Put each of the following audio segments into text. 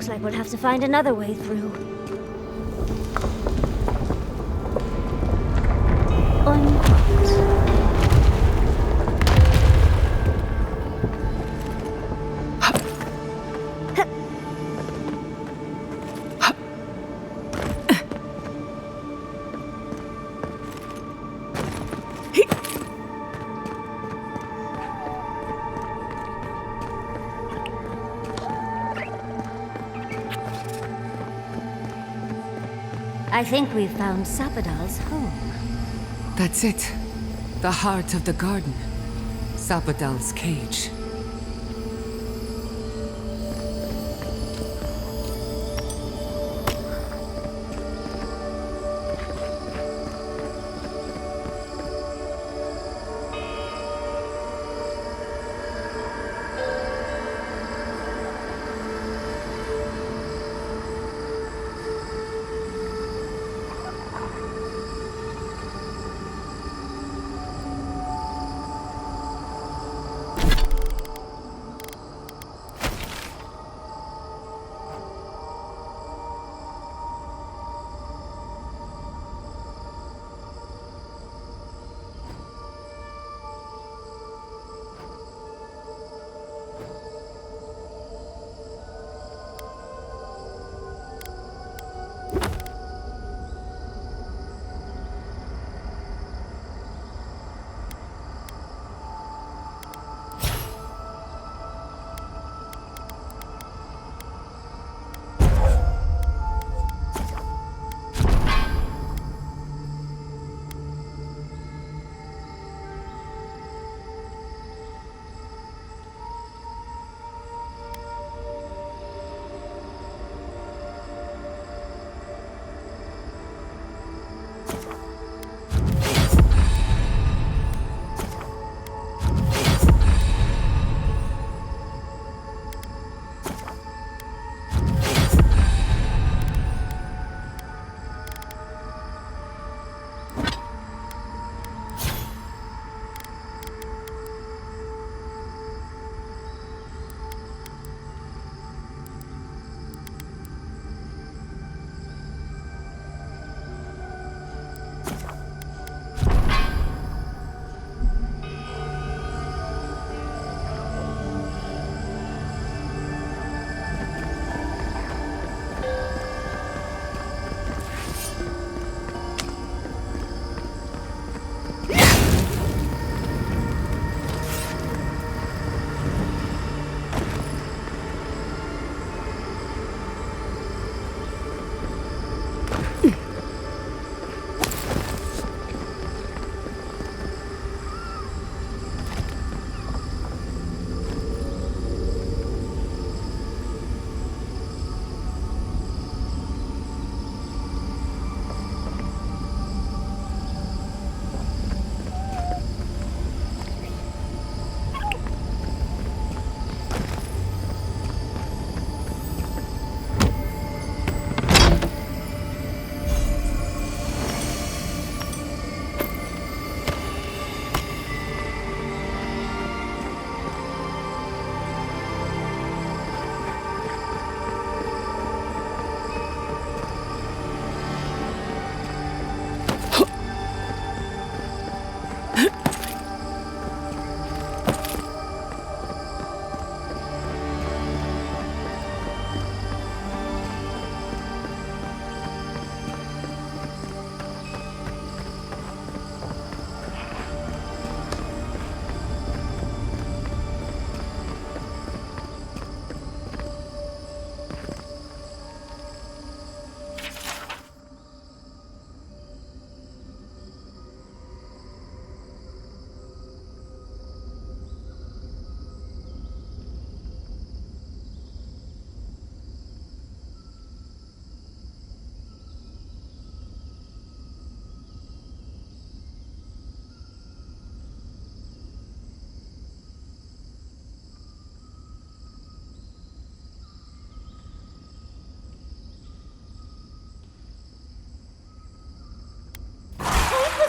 Looks like we'll have to find another way through. I think we've found Sapadal's home. That's it. The heart of the garden. Sapadal's cage.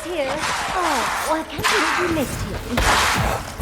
Here. Oh, I can't believe we missed him.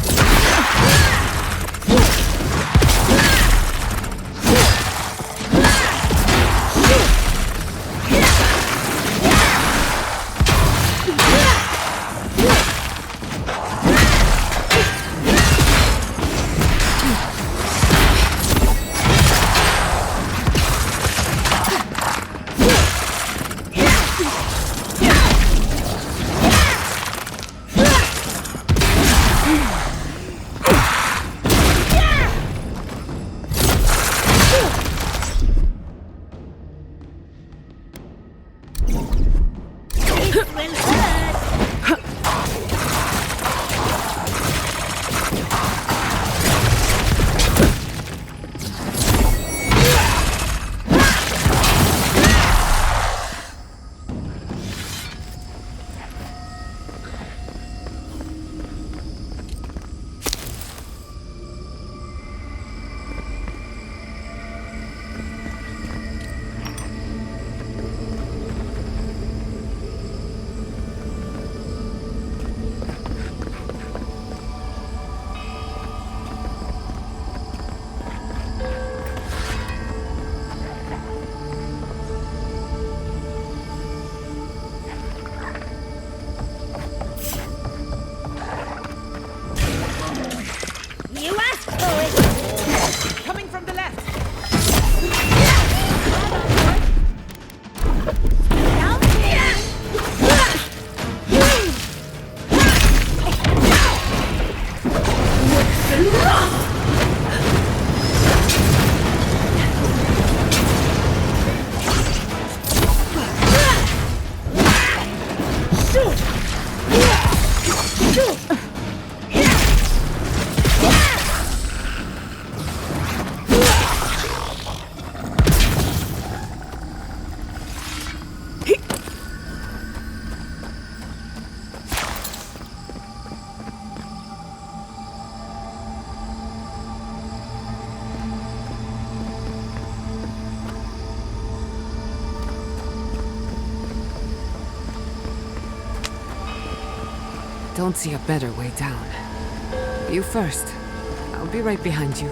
will hurt. You asked for it! Coming from the left! Down here! Don't see a better way down. You first. I'll be right behind you.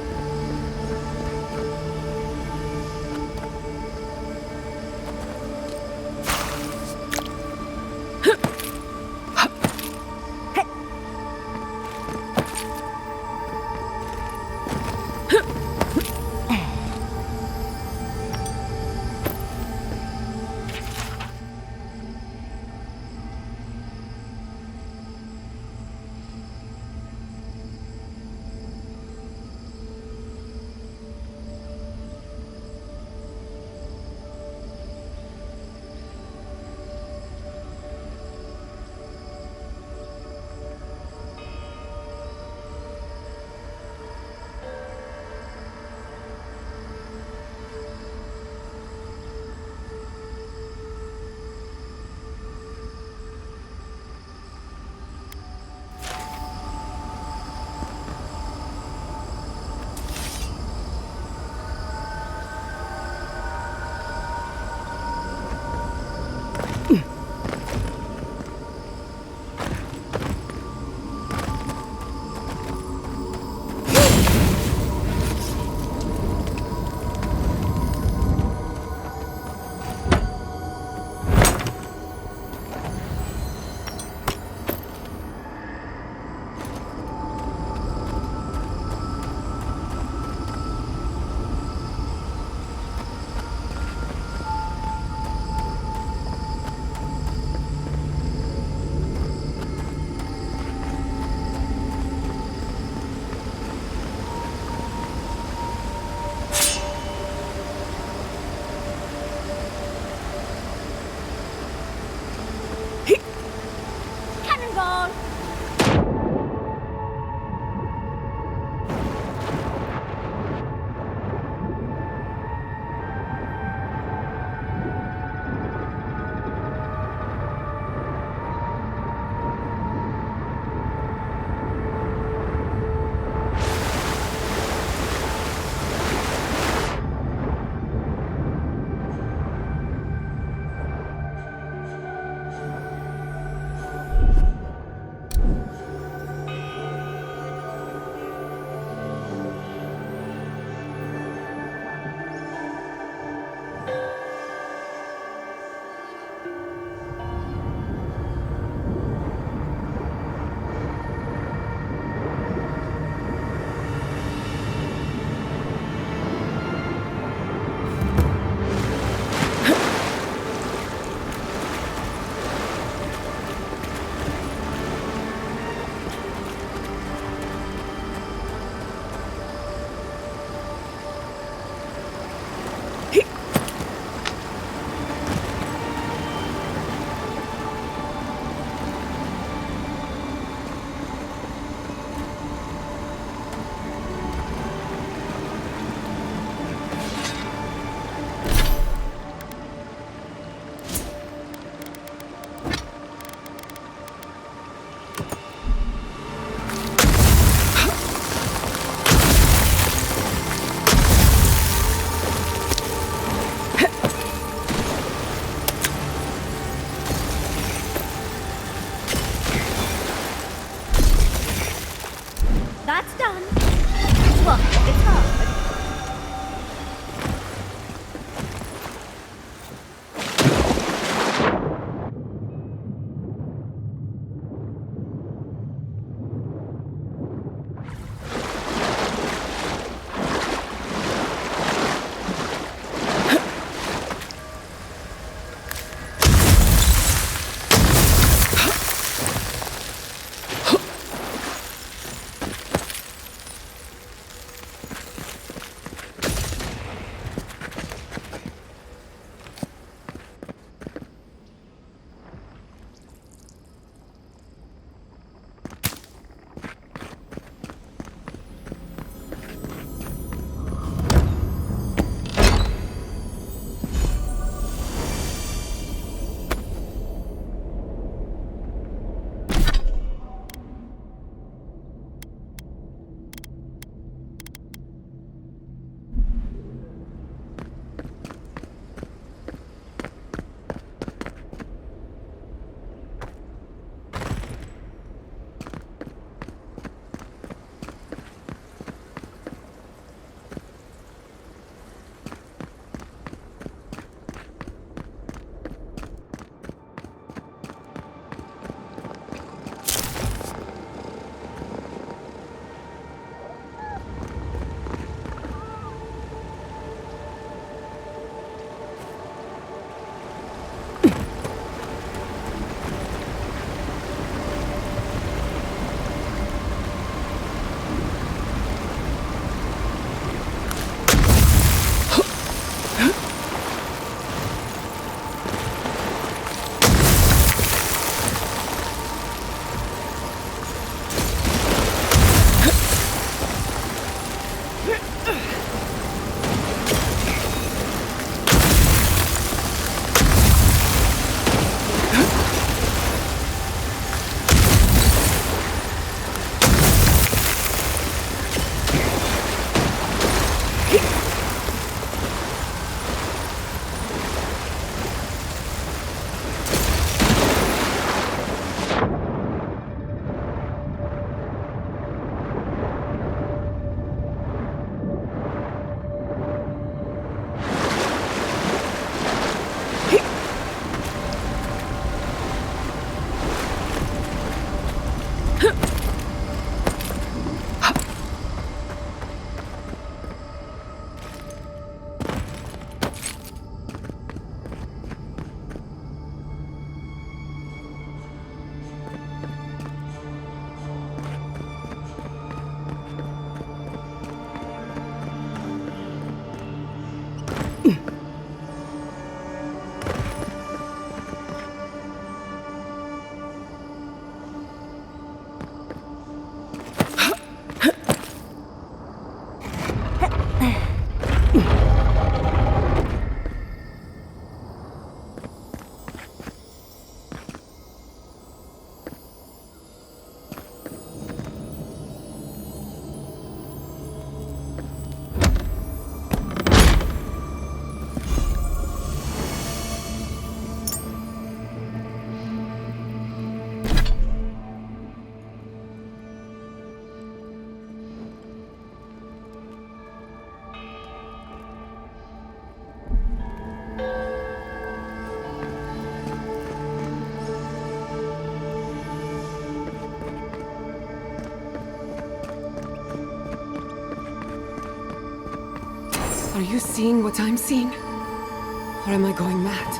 Are you seeing what I'm seeing? Or am I going mad?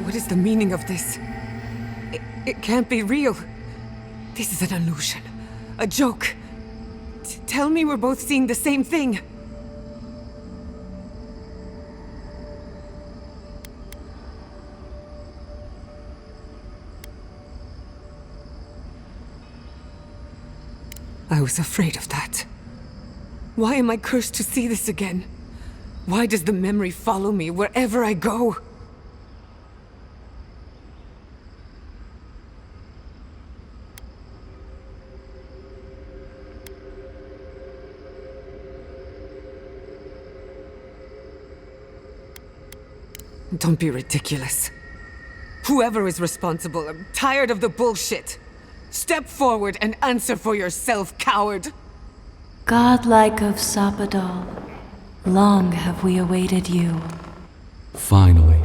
What is the meaning of this? It can't be real. This is an illusion. A joke. Tell me we're both seeing the same thing. I was afraid of that. Why am I cursed to see this again? Why does the memory follow me wherever I go? Don't be ridiculous. Whoever is responsible, I'm tired of the bullshit. Step forward and answer for yourself, coward! Godlike of Sapadal, long have we awaited you. Finally,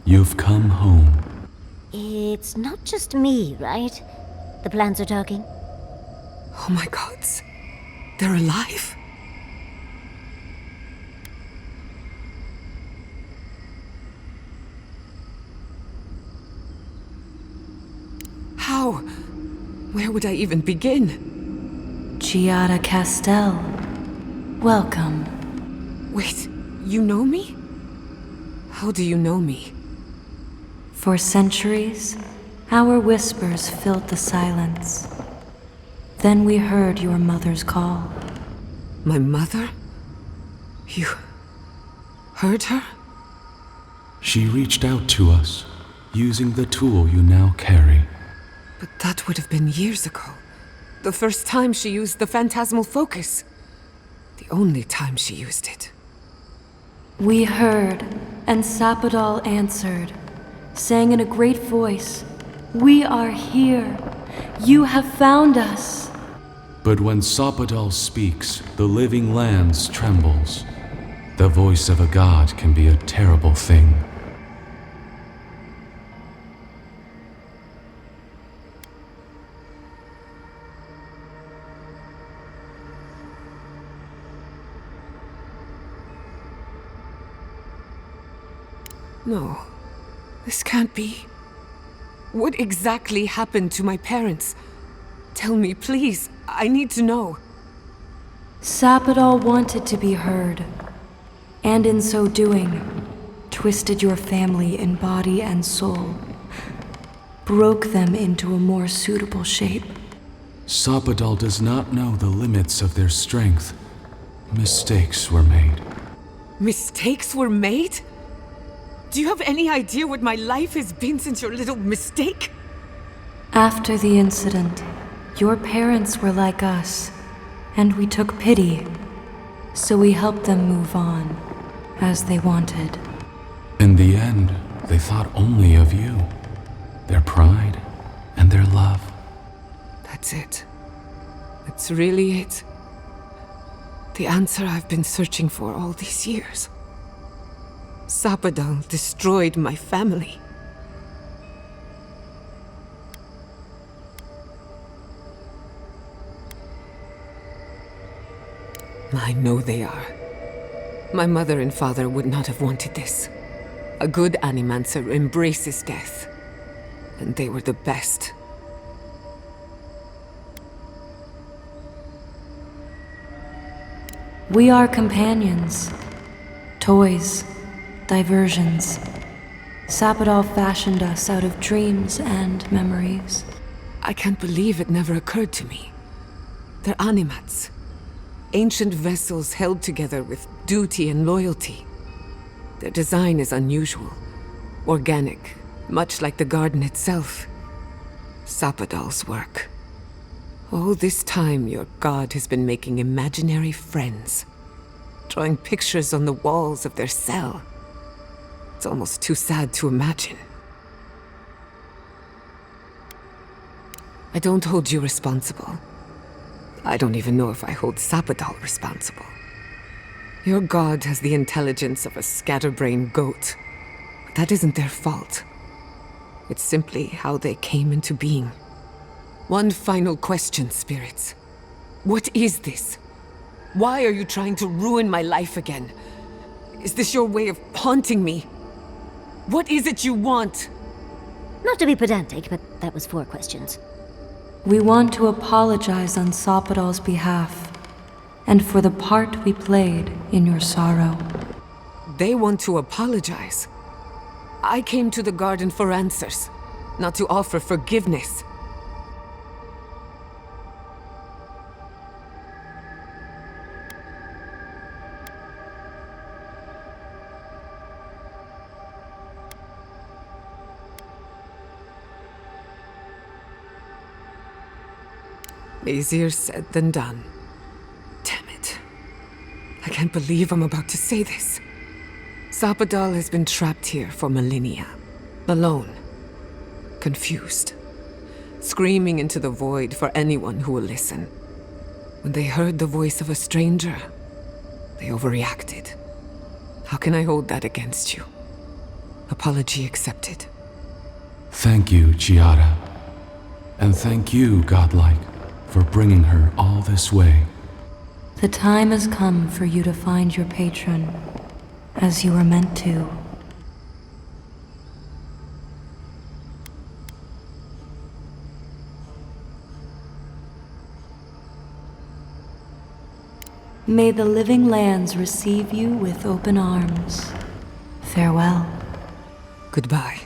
you've come home. It's not just me, right? The plants are talking. Oh my gods. They're alive? How? Where would I even begin? Giada Castel, welcome. Wait, you know me? How do you know me? For centuries, our whispers filled the silence. Then we heard your mother's call. My mother? You heard her? She reached out to us, using the tool you now carry. But that would have been years ago. The first time she used the phantasmal focus. The only time she used it. We heard, and Sapadal answered, saying in a great voice, "We are here. You have found us." But when Sapadal speaks, the living lands trembles. The voice of a god can be a terrible thing. No, this can't be. What exactly happened to my parents? Tell me, please. I need to know. Sapadal wanted to be heard, and in so doing, twisted your family in body and soul, broke them into a more suitable shape. Sapadal does not know the limits of their strength. Mistakes were made. Mistakes were made? Do you have any idea what my life has been since your little mistake? After the incident, your parents were like us, and we took pity, so we helped them move on, as they wanted. In the end, they thought only of you, their pride, and their love. That's it. That's really it. The answer I've been searching for all these years. Sapadal destroyed my family. I know they are. My mother and father would not have wanted this. A good Animancer embraces death. And they were the best. We are companions, toys, diversions. Sapadal fashioned us out of dreams and memories. I can't believe it never occurred to me. They're animats. Ancient vessels held together with duty and loyalty. Their design is unusual, organic, much like the garden itself. Sapadal's work. All this time, your god has been making imaginary friends, drawing pictures on the walls of their cell. It's almost too sad to imagine. I don't hold you responsible. I don't even know if I hold Sapadal responsible. Your god has the intelligence of a scatterbrained goat, but that isn't their fault. It's simply how they came into being. One final question, spirits. What is this? Why are you trying to ruin my life again? Is this your way of haunting me? What is it you want? Not to be pedantic, but that was 4 questions. We want to apologize on Sopadol's behalf, and for the part we played in your sorrow. They want to apologize. I came to the garden for answers, not to offer forgiveness. Easier said than done. Damn it. I can't believe I'm about to say this. Sopadol has been trapped here for millennia. Alone. Confused. Screaming into the void for anyone who will listen. When they heard the voice of a stranger, they overreacted. How can I hold that against you? Apology accepted. Thank you, Giada. And thank you, Godlike, for bringing her all this way. The time has come for you to find your patron, as you were meant to. May the living lands receive you with open arms. Farewell. Goodbye.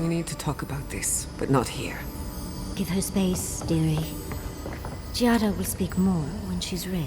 We need to talk about this, but not here. Give her space, dearie. Giada will speak more when she's ready.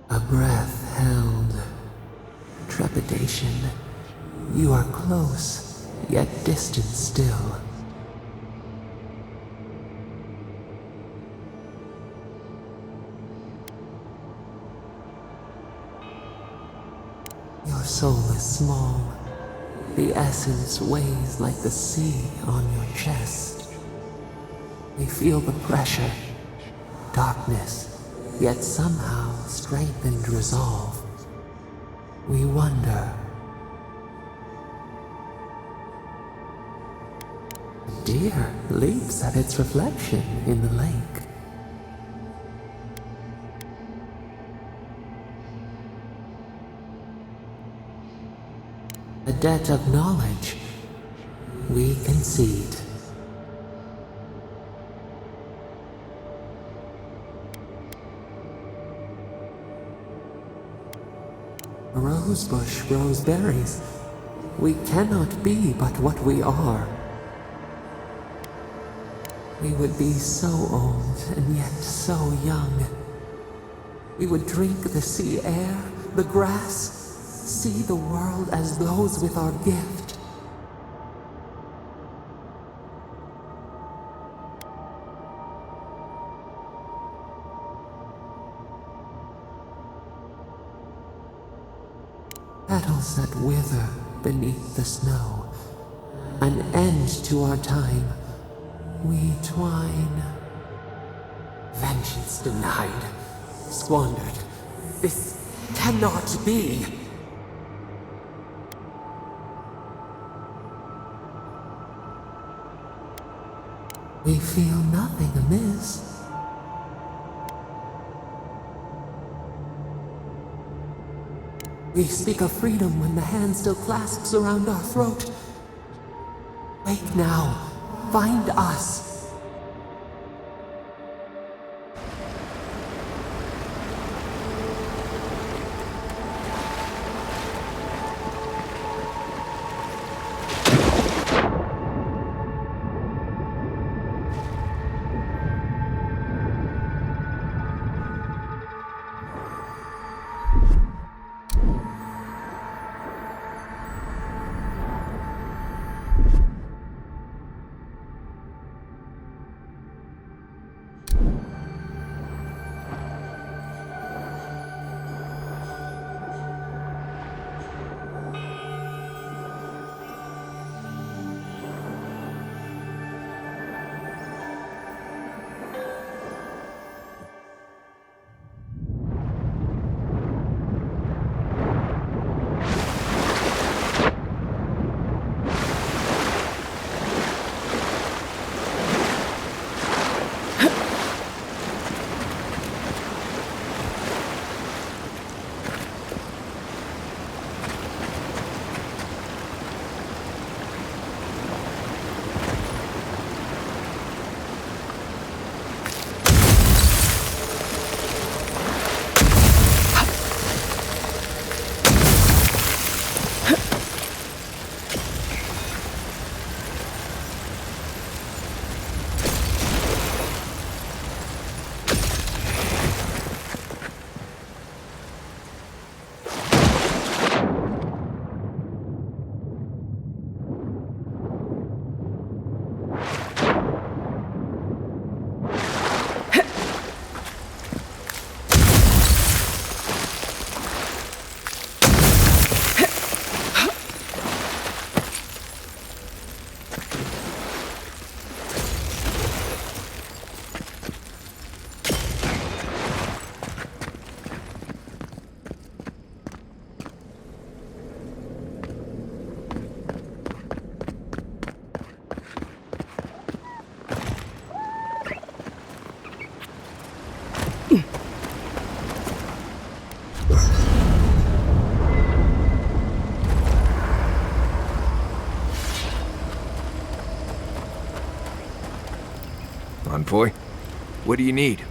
A breath held. Trepidation. You are close. yet distant still. Your soul is small. The essence weighs like the sea on your chest. We feel the pressure, darkness, yet somehow strengthened resolve. We wonder. A deer leaps at its reflection in the lake. A debt of knowledge we concede. A rosebush grows berries. We cannot be but what we are. We would be so old and yet so young. We would drink the sea air, the grass, see the world as those with our gift. Petals that wither beneath the snow, an end to our time. We twine. Vengeance denied, squandered. This cannot be. We feel nothing amiss. We speak of freedom when the hand still clasps around our throat. Wake now. Find us. Envoy, what do you need?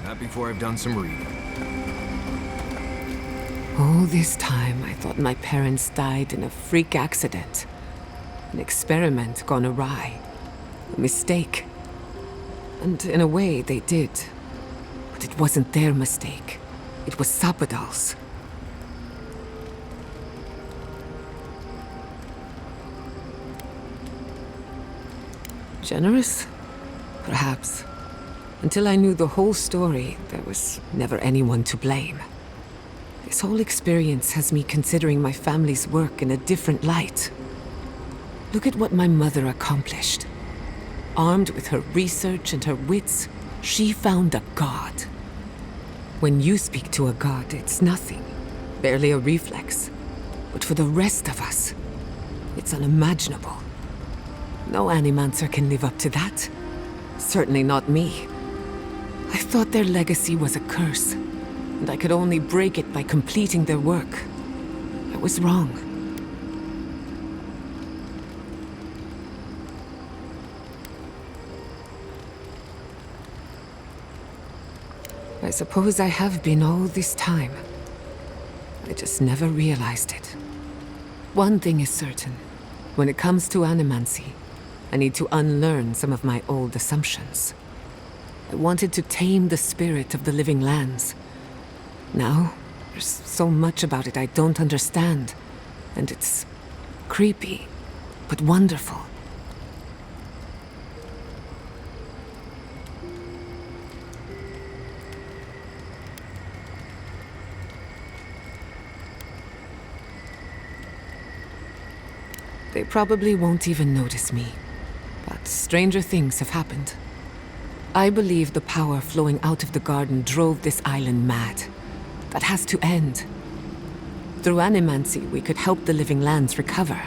Not before I've done some reading. All this time, I thought my parents died in a freak accident. An experiment gone awry. A mistake. And in a way, they did. But it wasn't their mistake. It was Sapodal's. Generous? Perhaps. Until I knew the whole story, there was never anyone to blame. This whole experience has me considering my family's work in a different light. Look at what my mother accomplished. Armed with her research and her wits, she found a god. When you speak to a god, it's nothing. Barely a reflex. But for the rest of us, it's unimaginable. No Animancer can live up to that. Certainly not me. I thought their legacy was a curse, and I could only break it by completing their work. I was wrong. I suppose I have been all this time. I just never realized it. One thing is certain. When it comes to animancy, I need to unlearn some of my old assumptions. I wanted to tame the spirit of the living lands. Now, there's so much about it I don't understand. And it's creepy, but wonderful. They probably won't even notice me. But stranger things have happened. I believe the power flowing out of the garden drove this island mad. That has to end. Through animancy, we could help the living lands recover.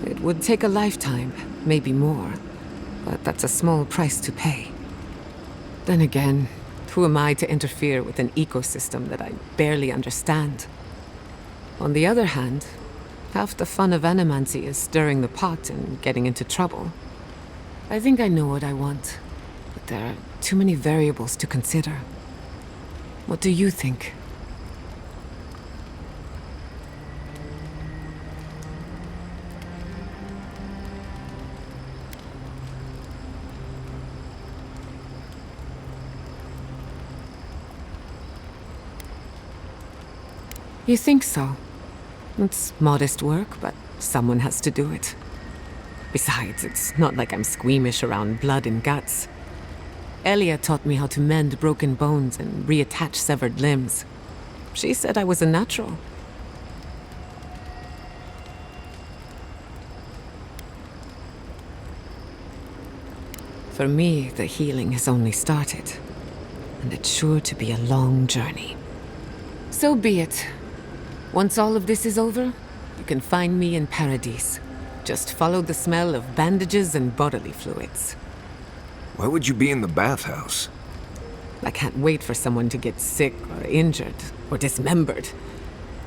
It would take a lifetime, maybe more. But that's a small price to pay. Then again, who am I to interfere with an ecosystem that I barely understand? On the other hand, half the fun of animancy is stirring the pot and getting into trouble. I think I know what I want, but there are too many variables to consider. What do you think? You think so? It's modest work, but someone has to do it. Besides, it's not like I'm squeamish around blood and guts. Elia taught me how to mend broken bones and reattach severed limbs. She said I was a natural. For me, the healing has only started, and it's sure to be a long journey. So be it. Once all of this is over, you can find me in Paradise. Just follow the smell of bandages and bodily fluids. Why would you be in the bathhouse? I can't wait for someone to get sick or injured or dismembered.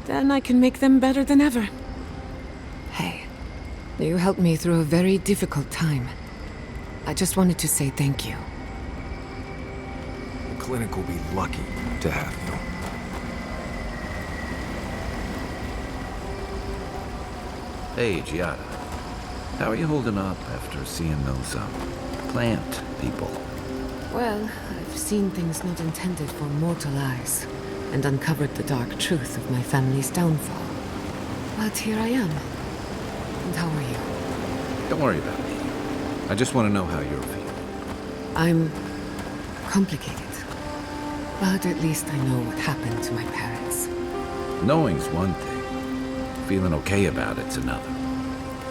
Then I can make them better than ever. Hey, you helped me through a very difficult time. I just wanted to say thank you. The clinic will be lucky to have you. Hey, Giada. How are you holding up after seeing those, plant people? Well, I've seen things not intended for mortal eyes, and uncovered the dark truth of my family's downfall. But here I am. And how are you? Don't worry about me. I just want to know how you're feeling. I'm complicated. But at least I know what happened to my parents. Knowing's one thing. Feeling okay about it's another.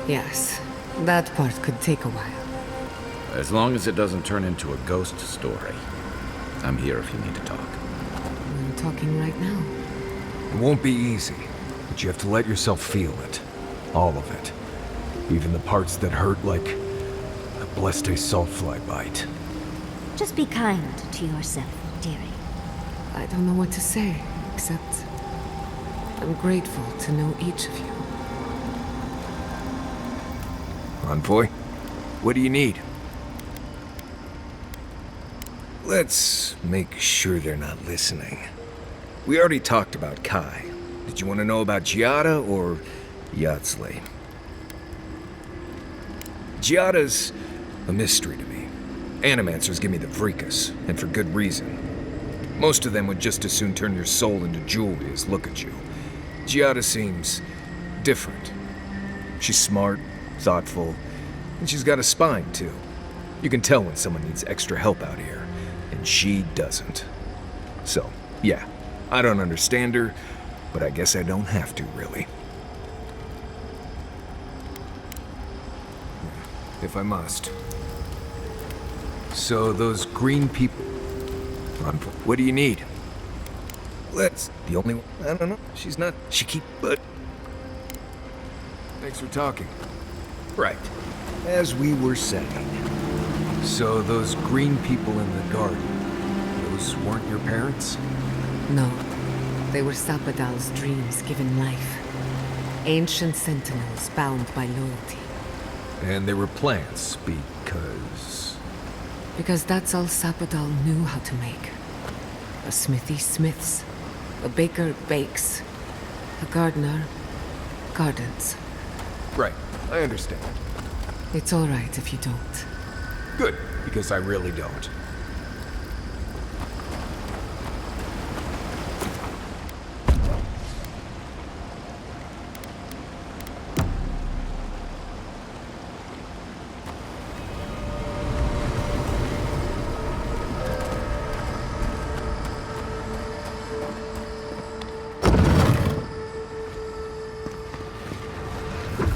Yes, that part could take a while. As long as it doesn't turn into a ghost story. I'm here if you need to talk. I'm talking right now. It won't be easy, but you have to let yourself feel it. All of it. Even the parts that hurt like a blessed saltfly bite. Just be kind to yourself, dearie. I don't know what to say, except I'm grateful to know each of you. Envoy, what do you need? Let's make sure they're not listening. We already talked about Kai. Did you want to know about Giada or Yatsley? Giada's a mystery to me. Animancers give me the freakus, and for good reason. Most of them would just as soon turn your soul into jewelry as look at you. Giada seems different. She's smart, thoughtful, and she's got a spine, too. You can tell when someone needs extra help out here, and she doesn't. So, yeah, I don't understand her, but I guess I don't have to, really. If I must. So those green people... What do you need? Let's... The only one... I don't know. She's not... She keep... But... Thanks for talking. Right. As we were saying. So those green people in the garden, those weren't your parents? No. They were Sapadal's dreams given life. Ancient sentinels bound by loyalty. And they were plants because... Because that's all Sapadal knew how to make. A smithy smiths. A baker bakes. A gardener gardens. Right, I understand. It's all right if you don't. Good, because I really don't.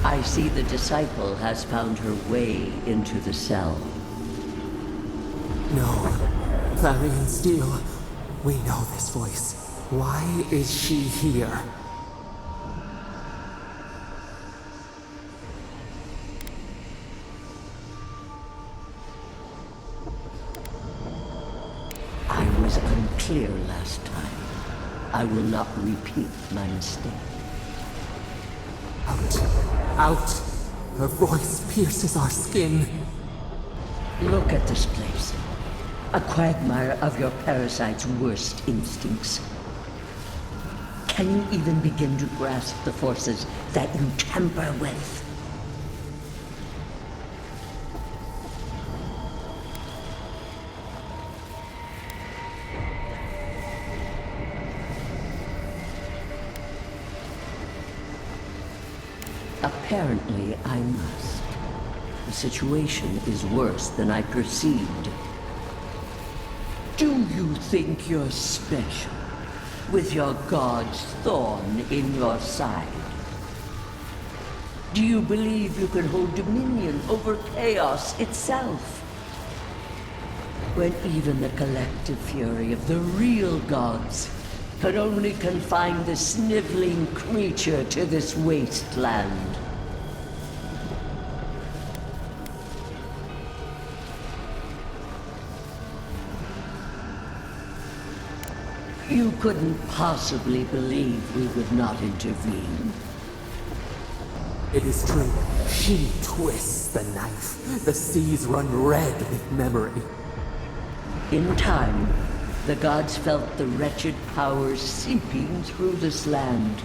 I see the disciple has found her way into the cell. No. Clarion Steel. We know this voice. Why is she here? I was unclear last time. I will not repeat my mistake. Out. Out. Her voice pierces our skin. Look at this place. A quagmire of your parasite's worst instincts. Can you even begin to grasp the forces that you tamper with? Apparently, I must. The situation is worse than I perceived. Do you think you're special, with your god's thorn in your side? Do you believe you can hold dominion over chaos itself? When even the collective fury of the real gods could only confine the sniveling creature to this wasteland. You couldn't possibly believe we would not intervene. It is true. She twists the knife. The seas run red with memory. In time, the gods felt the wretched powers seeping through this land.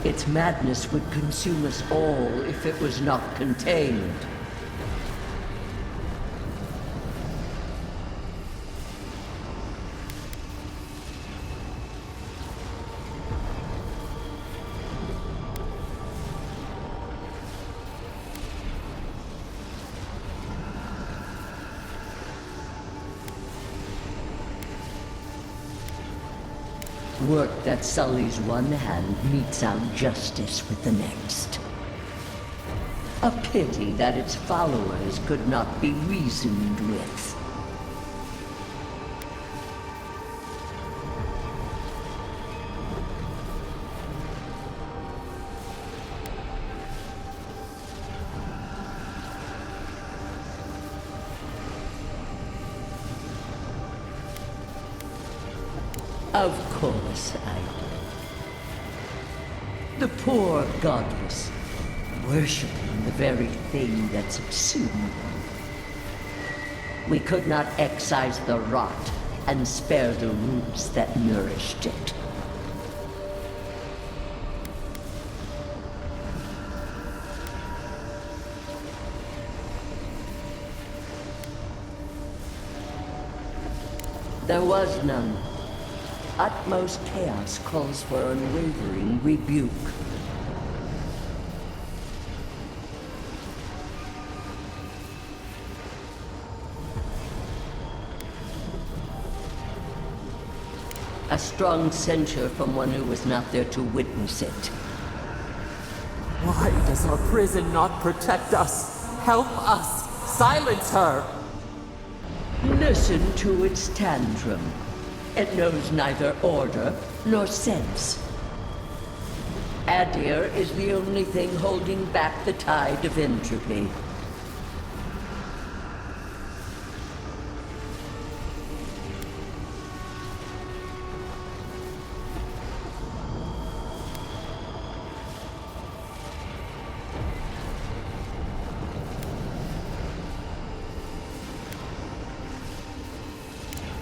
Its madness would consume us all if it was not contained. Work that sullies one hand meets out justice with the next. A pity that its followers could not be reasoned with. Of course I did. The poor godless, worshipping the very thing that subsumed them. We could not excise the rot and spare the roots that nourished it. There was none. Utmost chaos calls for unwavering rebuke. A strong censure from one who was not there to witness it. Why does our prison not protect us? Help us! Silence her! Listen to its tantrum. It knows neither order nor sense. Adir is the only thing holding back the tide of entropy.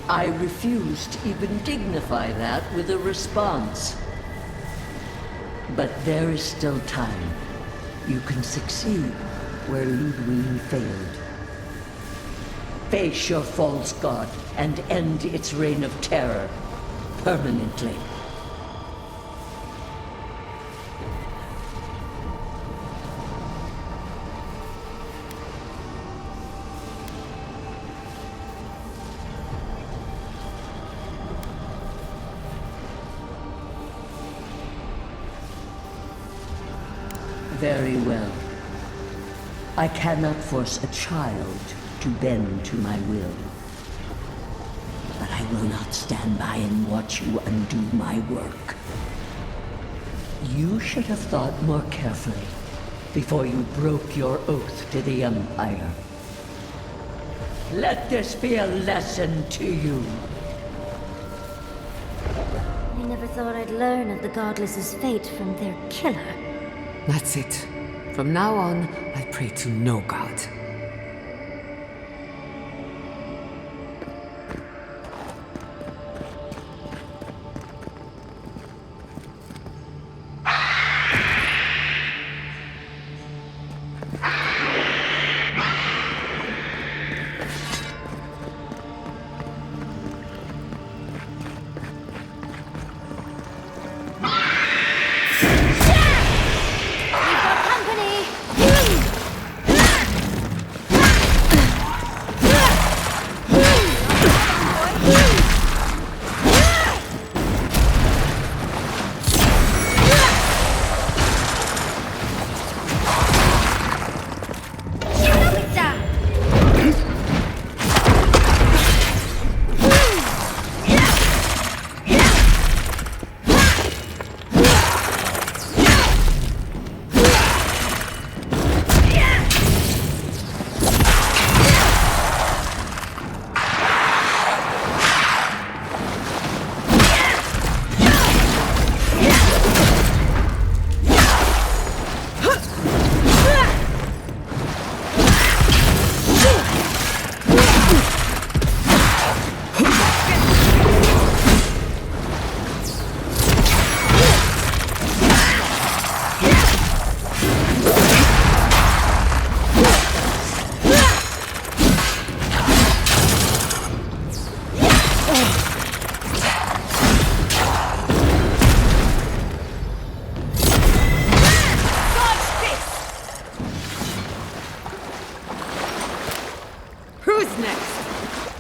I refuse to even dignify that with a response. But there is still time. You can succeed where Ludwig failed. Face your false god and end its reign of terror permanently. Very well. I cannot force a child to bend to my will. But I will not stand by and watch you undo my work. You should have thought more carefully before you broke your oath to the Empire. Let this be a lesson to you. I never thought I'd learn of the Godless's fate from their killer. That's it. From now on, I pray to no god.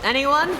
Anyone?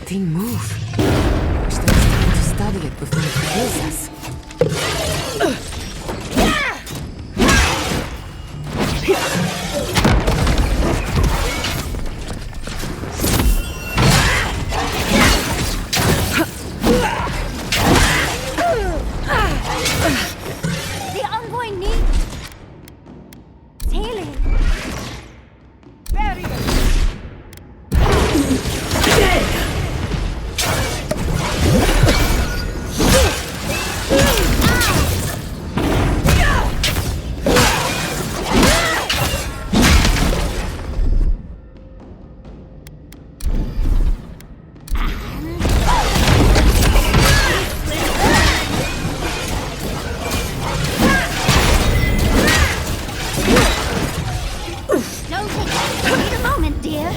thing move. Wish there was time to study it before it kills us. The envoy needs healing. Don't take it. Wait a moment, dear.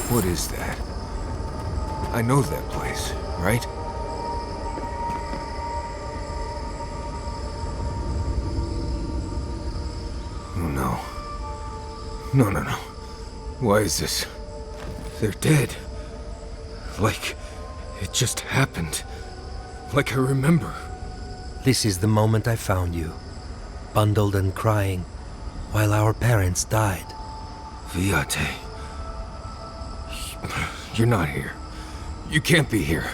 What is that? I know that place, right? Oh no. No. Why is this? They're dead. Like it just happened. Like I remember. This is the moment I found you, bundled and crying, while our parents died. Viate. You're not here. You can't be here.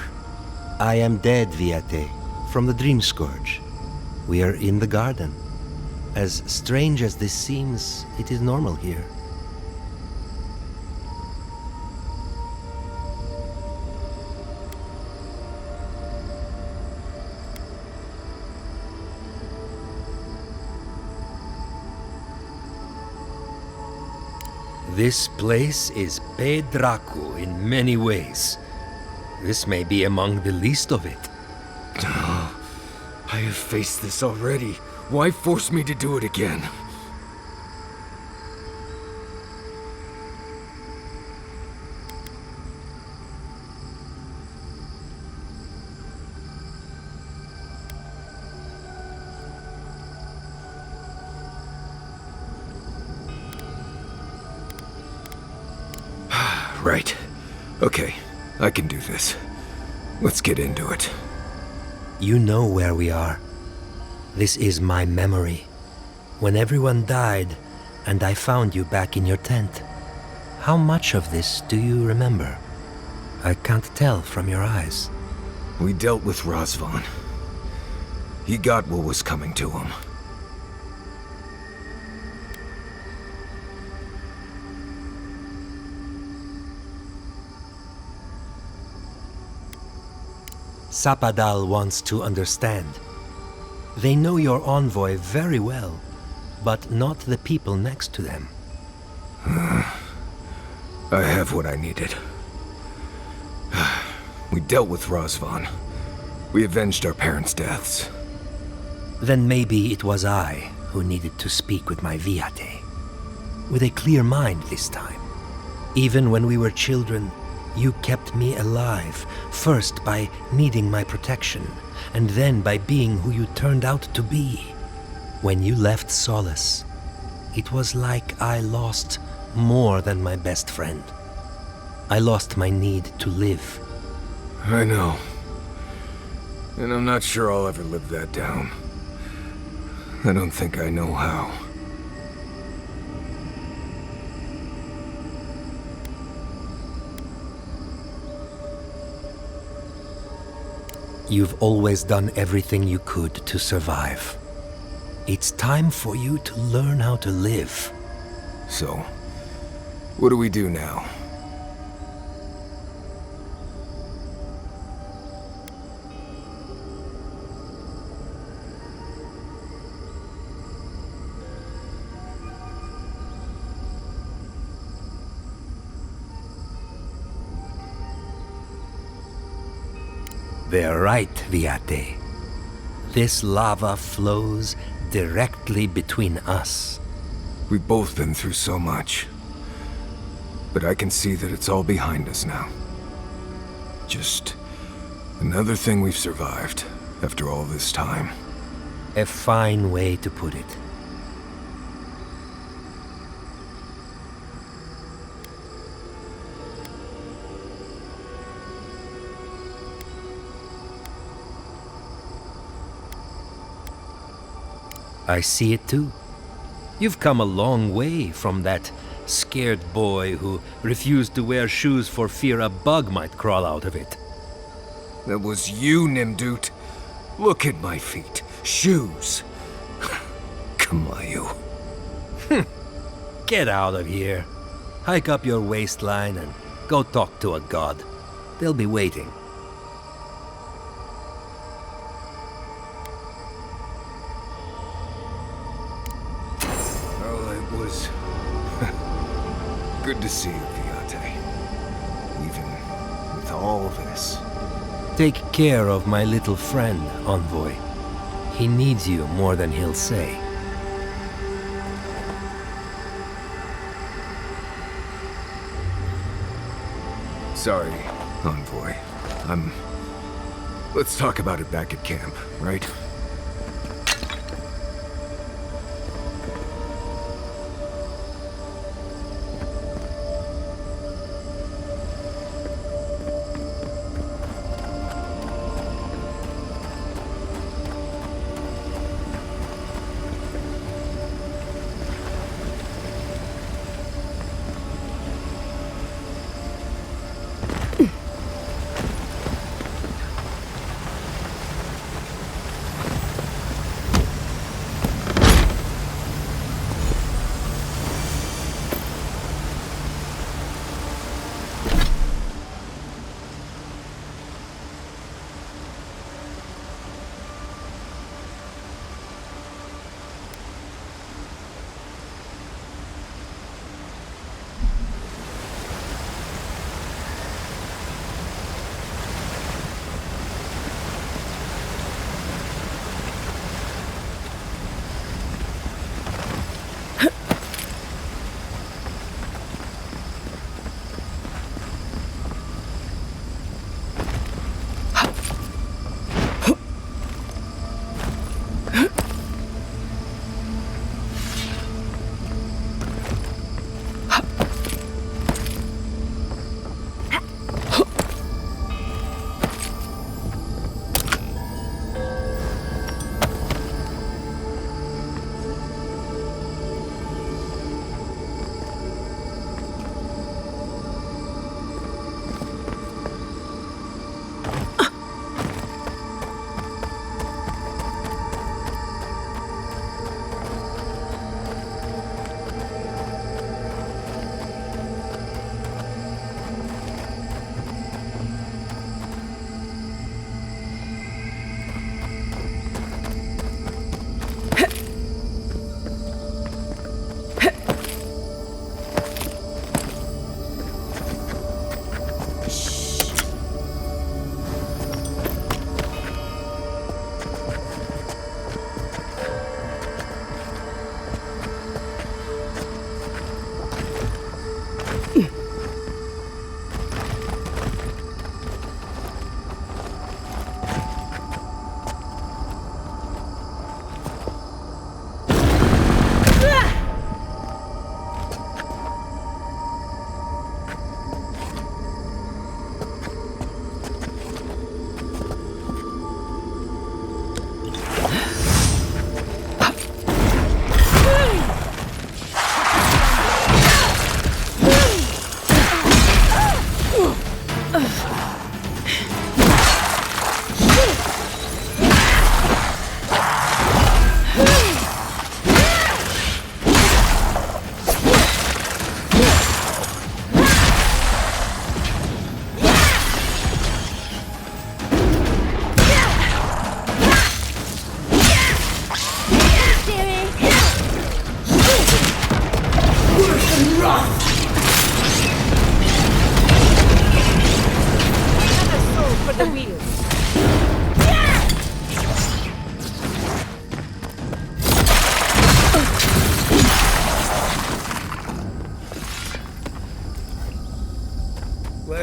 I am dead, Viate, from the Dream Scourge. We are in the garden. As strange as this seems, it is normal here. This place is Pedraku in many ways. This may be among the least of it. I have faced this already. Why force me to do it again? Right. Okay, I can do this. Let's get into it. You know where we are. This is my memory. When everyone died, and I found you back in your tent. How much of this do you remember? I can't tell from your eyes. We dealt with Razvan. He got what was coming to him. Sapadal wants to understand. They know your envoy very well, but not the people next to them. I have what I needed. We dealt with Razvan. We avenged our parents' deaths. Then maybe it was I who needed to speak with my Viate. With a clear mind this time. Even when we were children, you kept me alive, first by needing my protection, and then by being who you turned out to be. When you left Solace, it was like I lost more than my best friend. I lost my need to live. I know. And I'm not sure I'll ever live that down. I don't think I know how. You've always done everything you could to survive. It's time for you to learn how to live. So, what do we do now? They're right, Viate. This lava flows directly between us. We've both been through so much. But I can see that it's all behind us now. Just another thing we've survived after all this time. A fine way to put it. I see it too. You've come a long way from that scared boy who refused to wear shoes for fear a bug might crawl out of it. That was you, Nimdut. Look at my feet. Shoes. Kamayu. Get out of here. Hike up your waistline and go talk to a god. They'll be waiting. Good to see you, Viate. Even with all this. Take care of my little friend, Envoy. He needs you more than he'll say. Sorry, Envoy. Let's talk about it back at camp, right?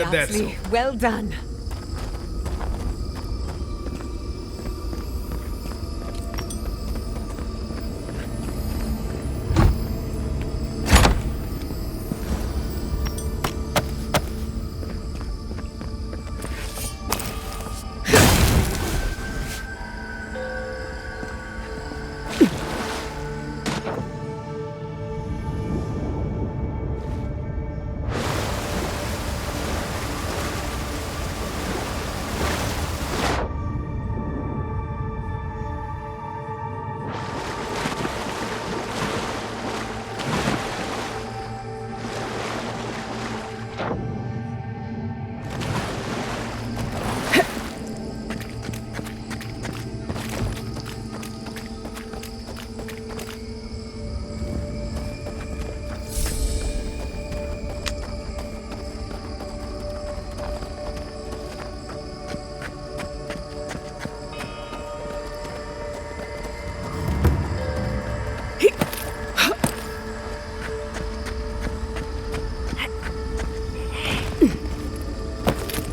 Have that Lovely. soul. Well done.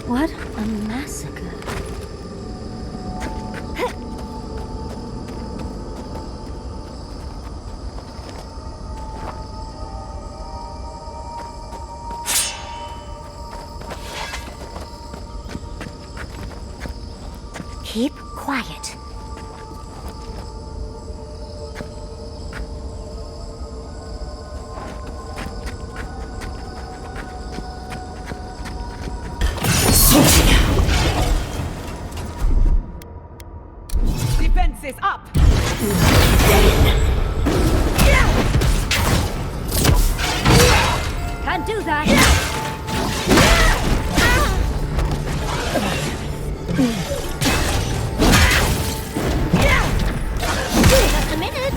What a massacre. Keep quiet. Defenses up! Can't do that. Just a minute.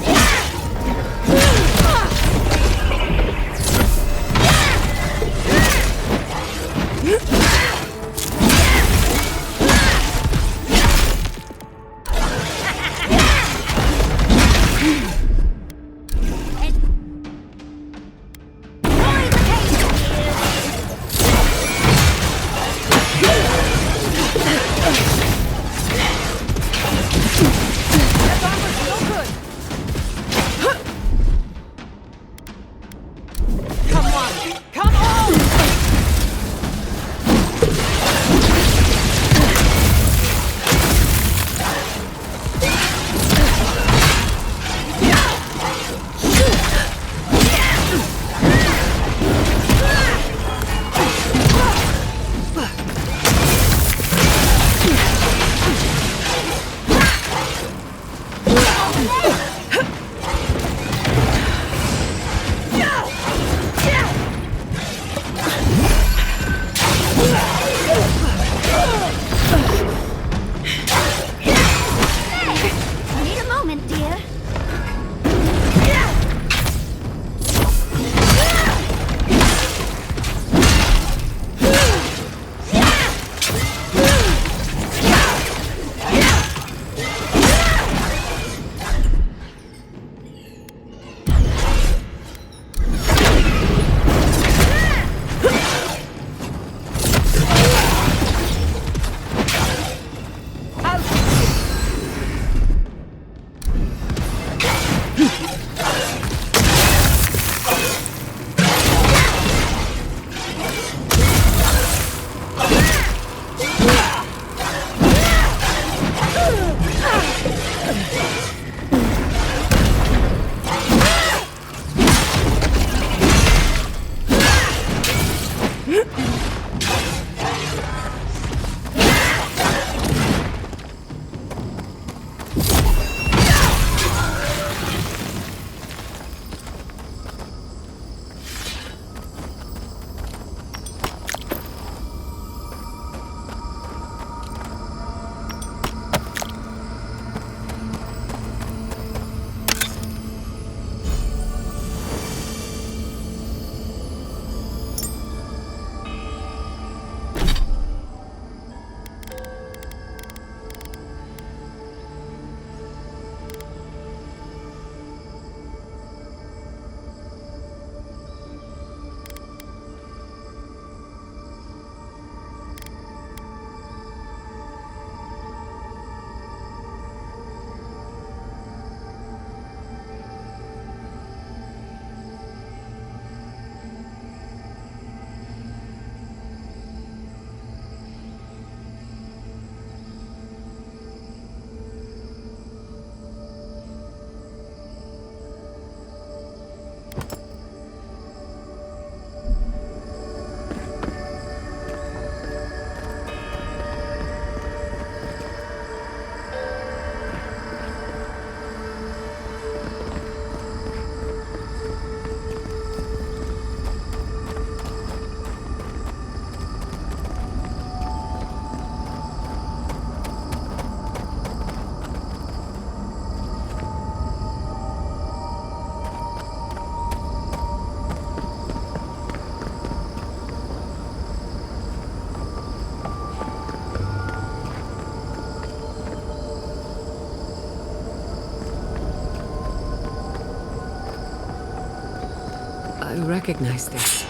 recognize this.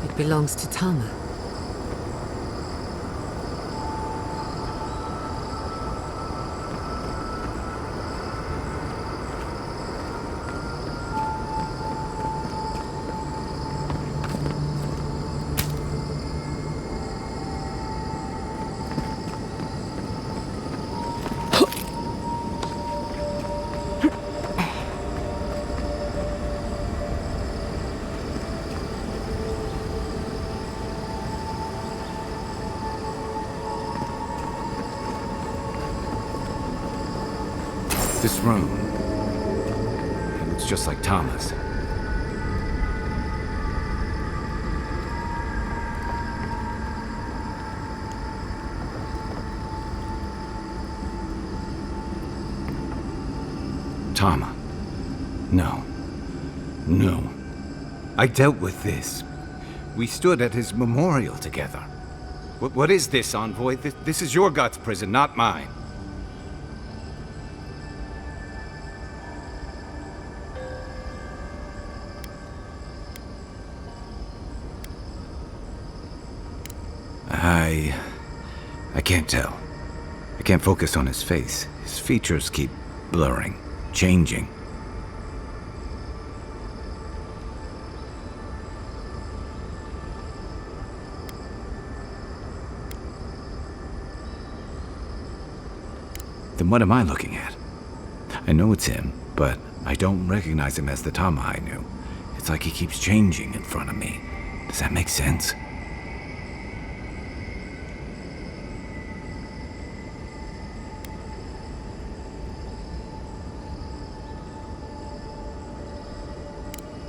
It belongs to Tama. This room, it looks just like Tama's. Tama. No. No. I dealt with this. We stood at his memorial together. What is this, Envoy? This is your God's prison, not mine. I can't tell. I can't focus on his face. His features keep blurring, changing. Then what am I looking at? I know it's him, but I don't recognize him as the Tama I knew. It's like he keeps changing in front of me. Does that make sense?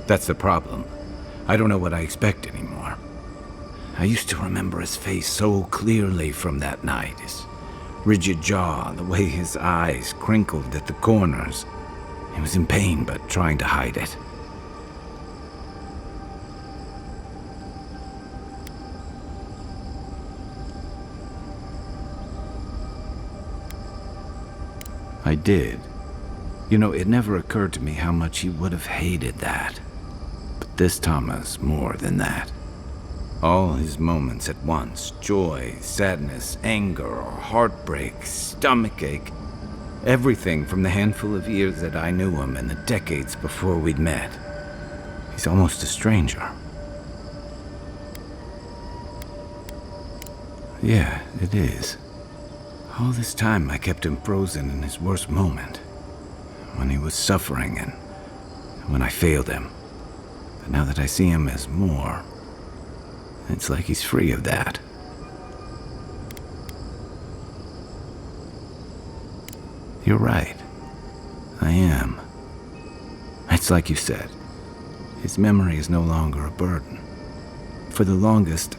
That's the problem. I don't know what I expect anymore. I used to remember his face so clearly from that night. His rigid jaw, the way his eyes crinkled at the corners. He was in pain, but trying to hide it. I did. You know, it never occurred to me how much he would have hated that. But this Tama's more than that. All his moments at once, joy, sadness, anger, or heartbreak, stomachache, everything from the handful of years that I knew him and the decades before we'd met. He's almost a stranger. Yeah, it is. All this time I kept him frozen in his worst moment. When he was suffering and when I failed him. But now that I see him as more, it's like he's free of that. You're right. I am. It's like you said. His memory is no longer a burden. For the longest,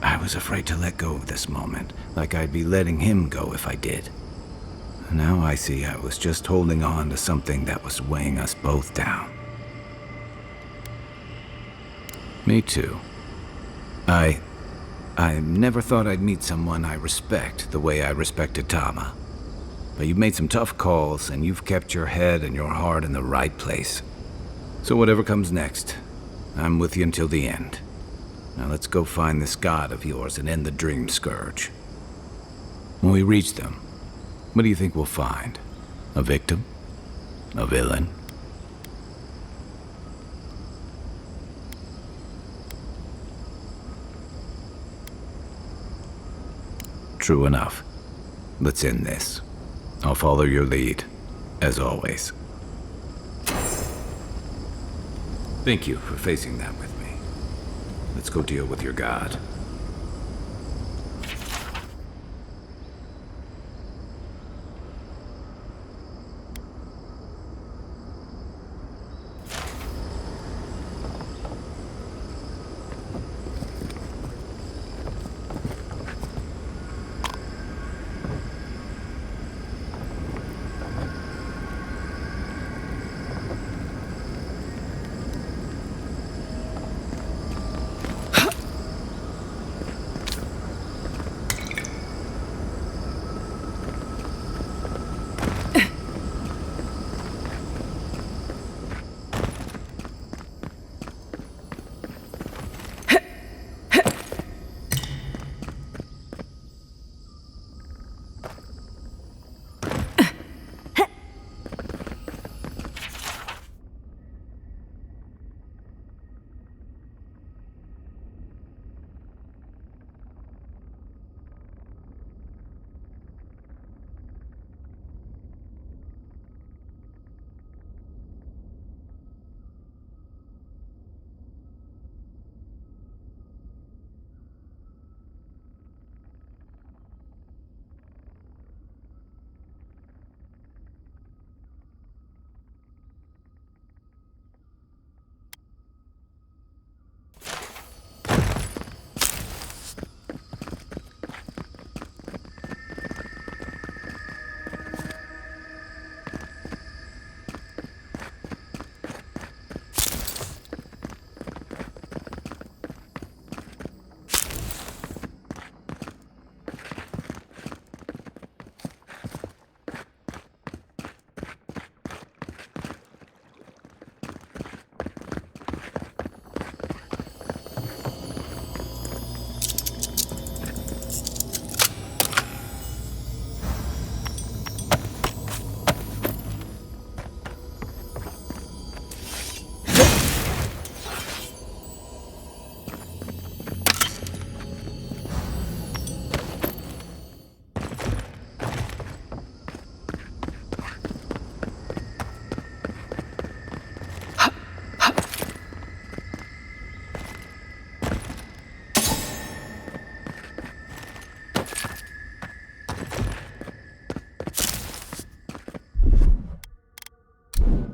I was afraid to let go of this moment, like I'd be letting him go if I did. And now I see I was just holding on to something that was weighing us both down. Me too. I never thought I'd meet someone I respect the way I respected Tama. But you've made some tough calls, and you've kept your head and your heart in the right place. So whatever comes next, I'm with you until the end. Now let's go find this god of yours and end the dream scourge. When we reach them, what do you think we'll find? A victim? A villain? True enough. Let's end this. I'll follow your lead, as always. Thank you for facing that with me. Let's go deal with your god.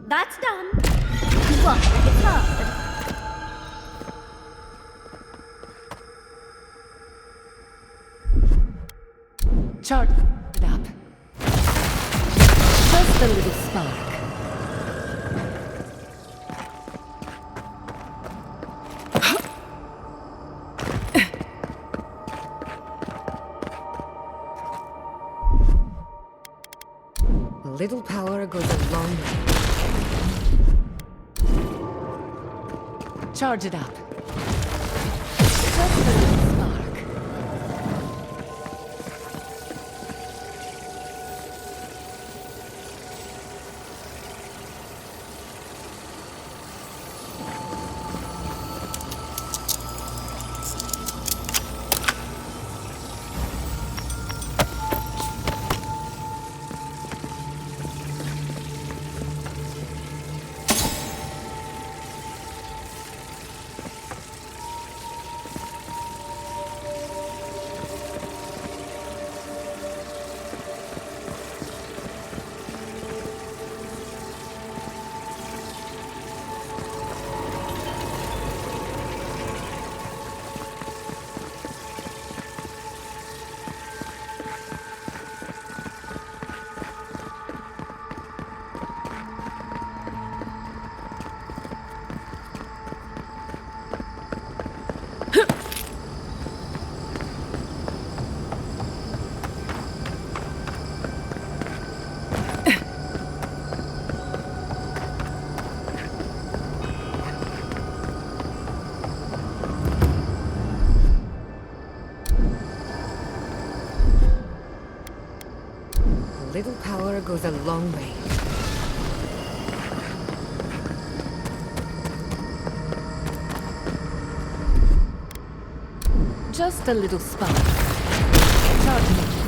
That's done. What? It's hard. Chart it up. Just a little spark. A little power goes a long way. Charge it up. Just a little spark. Little power goes a long way. Just a little spark. Charge me.